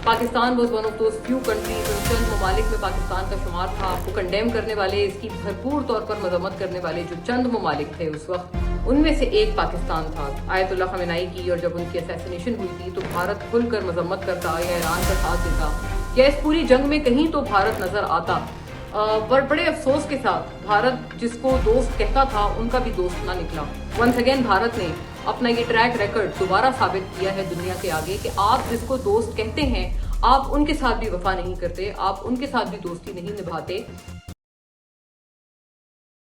Pakistan was one of those few countries, चंद ममालिक में पाकिस्तान का शुमार था। वो कंडेम करने वाले, इसकी भरपूर तौर पर मजम्मत करने वाले जो चंद ममालिक थे उस वक्त, उनमें से एक पाकिस्तान था। आयतुल्लाह खमेनाई की और जब उनकी असैसिनेशन हुई थी तो भारत खुलकर मजम्मत करता या ईरान का साथ देता या इस पूरी जंग में कहीं तो भारत नजर आता। पर बड़े अफसोस के साथ भारत जिसको दोस्त कहता था उनका भी दोस्त ना निकला। वंस अगेन भारत ने अपना ये ट्रैक रिकॉर्ड दोबारा साबित किया है दुनिया के आगे कि आप जिसको दोस्त कहते हैं आप उनके साथ भी वफा नहीं करते, आप उनके साथ भी दोस्ती नहीं निभाते।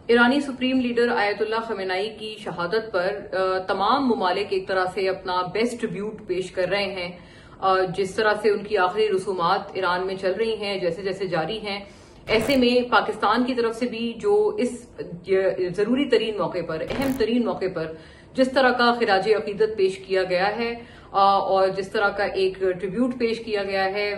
ईरानी सुप्रीम लीडर आयतुल्लाह खमेनाई की शहादत पर तमाम ममालिक एक तरह से अपना बेस्ट ट्रिब्यूट पेश कर रहे हैं। जिस तरह से उनकी आखिरी रसूमात ईरान में चल रही हैं, जैसे जैसे जारी हैं, ऐसे में पाकिस्तान की तरफ से भी जो इस जरूरी तरीन मौके पर, अहम तरीन मौके पर जिस तरह का खिराज अकीदत पेश किया गया है और जिस तरह का एक ट्रिब्यूट पेश किया गया है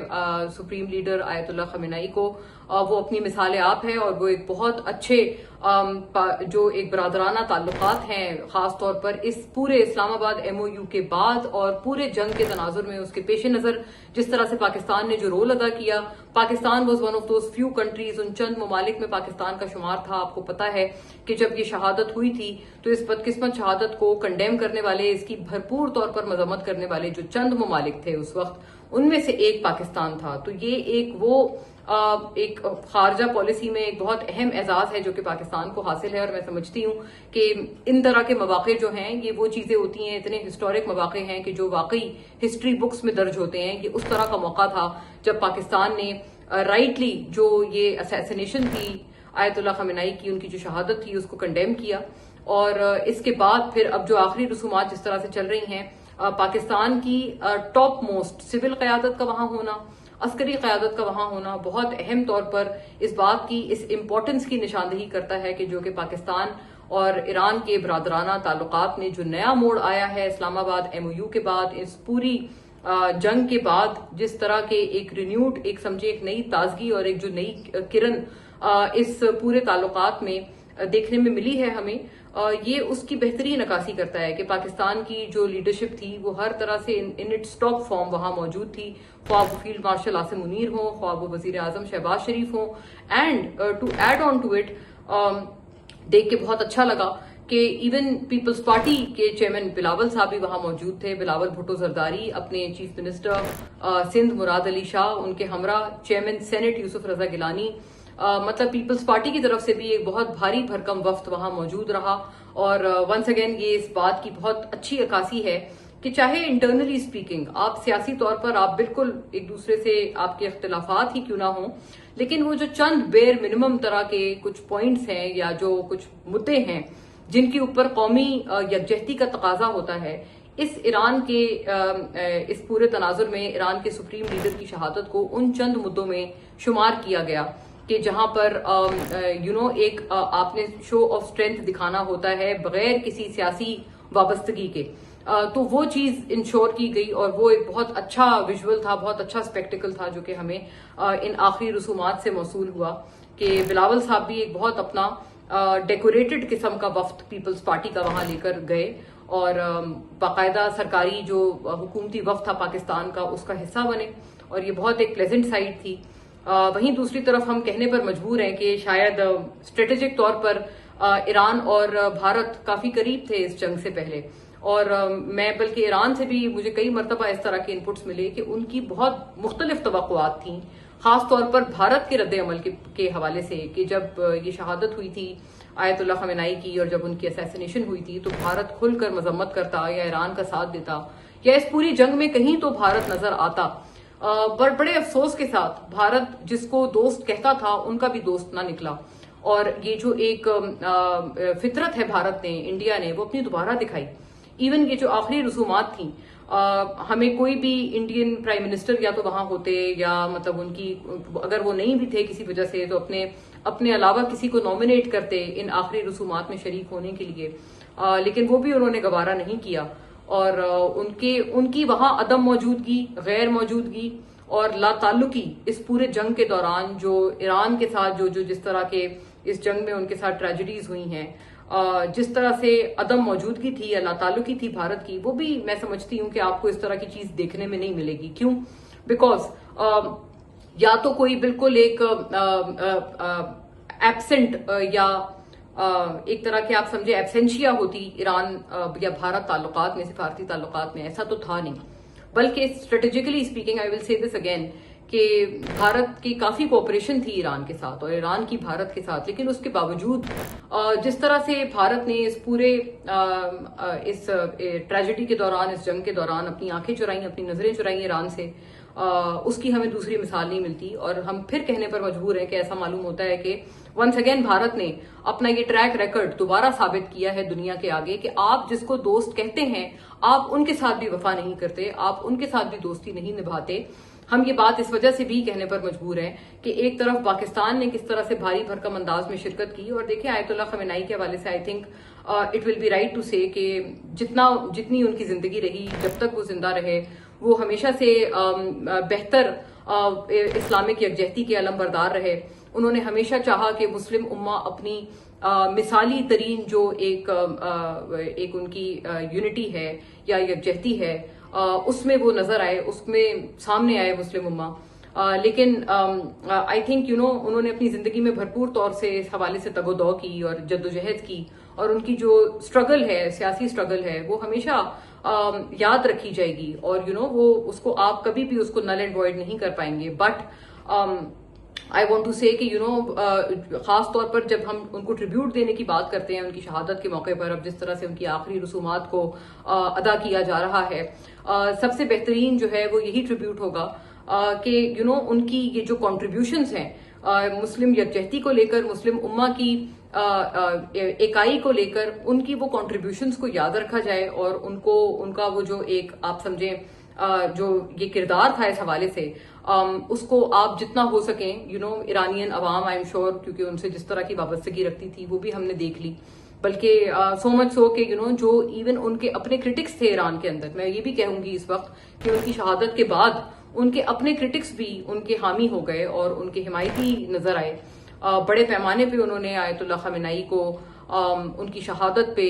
सुप्रीम लीडर आयतुल्लाह खमेनाई को, वो अपनी मिसाल आप है और वो एक बहुत अच्छे जो एक बरादराना ताल्लुकात हैं, खास तौर पर इस पूरे इस्लामाबाद MOU के बाद और पूरे जंग के तनाजुर में उसके पेश नज़र जिस तरह से पाकिस्तान ने जो रोल अदा किया। Pakistan was one of those few countries, उन चंद ममालिक में पाकिस्तान का शुमार था। आपको पता है कि जब ये शहादत हुई थी तो इस बदकिस्मत शहादत को कंडेम करने वाले, इसकी भरपूर तौर पर मजम्मत करने वाले जो चंद ममालिक थे उस वक्त, उनमें से एक पाकिस्तान था। तो ये एक खारजा पॉलिसी में एक बहुत अहम एजाज है जो कि पाकिस्तान को हासिल है। और मैं समझती हूँ कि इन तरह के मौके जो हैं ये वो चीजें होती हैं, इतने हिस्टोरिक मौके हैं कि जो वाकई हिस्ट्री बुक्स में दर्ज होते हैं। ये उस तरह का मौका था जब पाकिस्तान ने राइटली जो ये असैसिनेशन थी आयतुल्लाह खमेनाई की, उनकी जो शहादत थी, उसको कंडेम किया। और इसके बाद फिर अब जो आखिरी रसूमात जिस तरह से चल रही हैं, पाकिस्तान की टॉप मोस्ट सिविल क़यादत का वहां होना, अस्करी क़यादत का वहां होना बहुत अहम तौर पर इस बात की, इस इम्पोर्टेंस की निशानदही करता है कि जो कि पाकिस्तान और ईरान के बरादराना ताल्लुकात में जो नया मोड़ आया है इस्लामाबाद MOU के बाद, इस पूरी जंग के बाद, जिस तरह के एक रिन्यूड, एक समझे एक नई ताजगी और एक जो नई किरण इस पूरे ताल्लुकात में देखने में मिली है हमें, ये उसकी बेहतरीन अक्कासी करता है कि पाकिस्तान की जो लीडरशिप थी वो हर तरह से इन इट्स टॉप फॉर्म वहां मौजूद थी। ख्वाह वो फील्ड मार्शल आसिम मुनीर हो, ख्वाह वो वजीर आजम शहबाज शरीफ हो। And to add on to it, देख के बहुत अच्छा लगा कि इवन पीपल्स पार्टी के चेयरमैन बिलावल साहब भी वहां मौजूद थे। बिलावल भुट्टो जरदारी, अपने चीफ मिनिस्टर सिंध मुराद अली शाह, उनके हमरा चेयरमैन सेनेट यूसुफ रजा गिलानी, मतलब पीपल्स पार्टी की तरफ से भी एक बहुत भारी भरकम वफ्द वहां मौजूद रहा। और वंस अगेन ये इस बात की बहुत अच्छी अक्कासी है कि चाहे इंटरनली स्पीकिंग आप सियासी तौर पर आप बिल्कुल एक दूसरे से आपके इख्तिलाफात ही क्यों ना हो, लेकिन वो जो चंद बेर मिनिमम तरह के कुछ पॉइंट्स हैं या जो कुछ मुद्दे हैं जिनके ऊपर कौमी यकजहती का तकाजा होता है, इस ईरान के इस पूरे तनाजुर में ईरान के सुप्रीम लीडर की शहादत को उन चंद मुद्दों में शुमार किया गया कि जहां पर एक आपने शो ऑफ स्ट्रेंथ दिखाना होता है बगैर किसी सियासी वाबस्तगी के, तो वो चीज इंश्योर की गई। और वो एक बहुत अच्छा विजुअल था, बहुत अच्छा स्पेक्टिकल था जो कि हमें इन आखिरी रसूमात से मौसूल हुआ कि बिलावल साहब भी एक बहुत अपना डेकोरेटेड किस्म का वफ्द पीपल्स पार्टी का वहां लेकर गए और बाकायदा सरकारी जो हुकूमती वफ्द था पाकिस्तान का उसका हिस्सा बने, और ये बहुत एक प्लेजेंट साइड थी। वहीं दूसरी तरफ हम कहने पर मजबूर हैं कि शायद स्ट्रेटेजिक तौर पर ईरान और भारत काफी करीब थे इस जंग से पहले। और मैं बल्कि ईरान से भी मुझे कई मरतबा इस तरह के इनपुट्स मिले कि उनकी बहुत मुख्तलिफ तवक्कुआत थी, खास तौर पर भारत के रद्द अमल के हवाले से, कि जब ये शहादत हुई थी आयतुल्लाह खमेनाई की और जब उनकी असैसिनेशन हुई थी तो भारत खुलकर मजम्मत करता या ईरान का साथ देता या इस पूरी जंग में कहीं तो भारत नजर आता। पर बड़े अफसोस के साथ भारत जिसको दोस्त कहता था उनका भी दोस्त ना निकला। और ये जो एक फितरत है भारत ने, इंडिया ने, वो अपनी दोबारा दिखाई। इवन ये जो आखिरी रसूमात थी, हमें कोई भी इंडियन प्राइम मिनिस्टर या तो वहां होते या मतलब उनकी, अगर वो नहीं भी थे किसी वजह से, तो अपने अलावा किसी को नॉमिनेट करते इन आखिरी रसूमात में शरीक होने के लिए, लेकिन वो भी उन्होंने गवारा नहीं किया। और उनकी वहां अदम मौजूदगी, गैर मौजूदगी और लाताल्लुकी इस पूरे जंग के दौरान जो ईरान के साथ जो जिस तरह के इस जंग में उनके साथ ट्रेजेडीज हुई हैं, जिस तरह से अदम मौजूदगी थी या लाताल्लुकी थी भारत की, वो भी मैं समझती हूँ कि आपको इस तरह की चीज देखने में नहीं मिलेगी। क्यों? बिकॉज या तो कोई बिल्कुल एक एब्सेंट या एक तरह के आप समझे एब्सेंशिया होती ईरान या भारत ताल्लुकात में, सिफारती ताल्लुकात में, ऐसा तो था नहीं। बल्कि strategically speaking, I will say this again, कि भारत की काफी कोऑपरेशन थी ईरान के साथ और ईरान की भारत के साथ, लेकिन उसके बावजूद जिस तरह से भारत ने इस पूरे इस ट्रेजेडी के दौरान, इस जंग के दौरान अपनी आंखें चुराई, अपनी नजरें चुराई ईरान से, उसकी हमें दूसरी मिसाल नहीं मिलती। और हम फिर कहने पर मजबूर हैं कि ऐसा मालूम होता है कि वंस अगेन भारत ने अपना ये ट्रैक रिकॉर्ड दोबारा साबित किया है दुनिया के आगे कि आप जिसको दोस्त कहते हैं, आप उनके साथ भी वफा नहीं करते, आप उनके साथ भी दोस्ती नहीं निभाते। हम ये बात इस वजह से भी कहने पर मजबूर हैं कि एक तरफ पाकिस्तान ने किस तरह से भारी भरकम अंदाज में शिरकत की, और देखिए आयतुल्लाह खमेनाई के हवाले से I think it will be right to say कि जितनी उनकी जिंदगी रही, जब तक वो जिंदा रहे, वो हमेशा से बेहतर इस्लामिक यकजहती के अलम बरदार रहे। उन्होंने हमेशा चाहा कि मुस्लिम उम्मा अपनी मिसाली तरीन जो एक उनकी यूनिटी है या यकजहती है, उसमें वो नजर आए, उसमें सामने आए मुस्लिम उम्मा। लेकिन आई थिंक उन्होंने अपनी जिंदगी में भरपूर तौर से इस हवाले से तगोदौ की और जद्दोजहद की, और उनकी जो स्ट्रगल है, सियासी स्ट्रगल है, वो हमेशा याद रखी जाएगी। और वो उसको आप कभी भी उसको नल एंड वॉइड नहीं कर पाएंगे। But I want to say कि खास तौर पर जब हम उनको ट्रिब्यूट देने की बात करते हैं उनकी शहादत के मौके पर, अब जिस तरह से उनकी आखिरी रसूमात को अदा किया जा रहा है, सबसे बेहतरीन जो है वो यही ट्रिब्यूट होगा कि उनकी ये जो कॉन्ट्रीब्यूशंस हैं मुस्लिम यकजहती को लेकर, मुस्लिम उम्मा की इकाई को लेकर, उनकी वो कॉन्ट्रीब्यूशंस को याद रखा जाए, और उनका वो जो एक आप समझें जो ये किरदार था इस हवाले से, उसको आप जितना हो सकें Iranian Awam, I am sure, क्योंकि उनसे जिस तरह की वाबस्तगी रखती थी वो भी हमने देख ली। बल्कि सो मच सो कि जो इवन उनके अपने क्रिटिक्स थे ईरान के अंदर, मैं ये भी कहूंगी इस वक्त कि उनकी शहादत के बाद उनके अपने क्रिटिक्स भी उनके हामी हो गए और उनके हिमायती नजर आए। बड़े पैमाने पे उन्होंने आयतुल्लाह खमेनाई को उनकी शहादत पे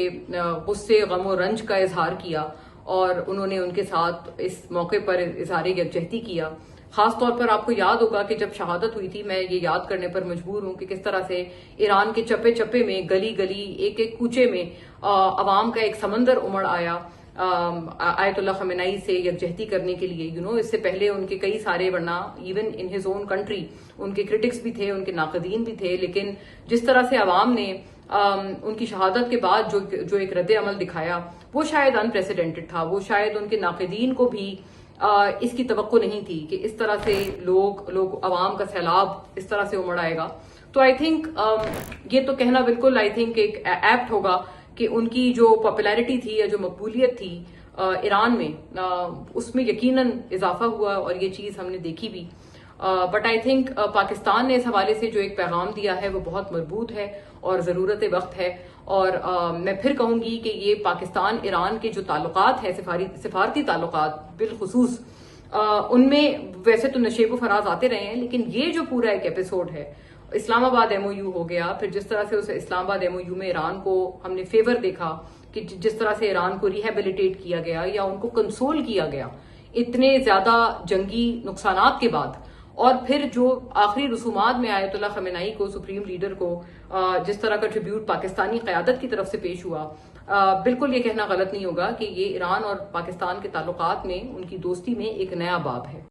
गुस्से, गम और रंज का इजहार किया, और उन्होंने उनके साथ इस मौके पर इजहार यकजहती किया। खास तौर पर आपको याद होगा कि जब शहादत हुई थी, मैं ये याद करने पर मजबूर हूं कि किस तरह से ईरान के चप्पे चप्पे में, गली गली, एक एक कूचे में अवाम का एक समंदर उमड़ आया आयतुल्लाह खमेनाई से यकजहती करने के लिए। इससे पहले उनके कई सारे, वरना even in his own country उनके क्रिटिक्स भी थे, उनके नाकदीन भी थे, लेकिन जिस तरह से अवाम ने उनकी शहादत के बाद जो एक रद्द अमल दिखाया, वो शायद अनप्रेसिडेंटेड था। वो शायद उनके नाकदीन को भी इसकी तवक्को नहीं थी कि इस तरह से लोग अवाम का सैलाब इस तरह से उमड़ आएगा। तो आई थिंक ये तो कहना बिल्कुल आई थिंक एक एप्ट होगा कि उनकी जो पॉपुलैरिटी थी या जो मकबूलियत थी ईरान में, उसमें यकीनन इजाफा हुआ, और ये चीज हमने देखी भी। बट आई थिंक पाकिस्तान ने इस हवाले से जो एक पैगाम दिया है वो बहुत मजबूत है और जरूरत वक्त है। और मैं फिर कहूंगी कि ये पाकिस्तान ईरान के जो ताल्लुकात है, सिफारती ताल्लुकात बिलखुसूस, उनमें वैसे तो नशेब फराज आते रहे हैं, लेकिन ये जो पूरा एक एपिसोड है, इस्लामाबाद एमओयू हो गया, फिर जिस तरह से उस इस्लामाबाद एमओयू में ईरान को हमने फेवर देखा कि जिस तरह से ईरान को रिहेबिलिटेट किया गया या उनको कंसोल किया गया इतने ज्यादा जंगी नुकसानात के बाद, और फिर जो आखिरी रसूमात में आयतुल्लाह खमेनाई को, सुप्रीम लीडर को, जिस तरह का ट्रिब्यूट पाकिस्तानी क़यादत की तरफ से पेश हुआ, बिल्कुल ये कहना गलत नहीं होगा कि ये ईरान और पाकिस्तान के ताल्लुकात में, उनकी दोस्ती में एक नया बाब है।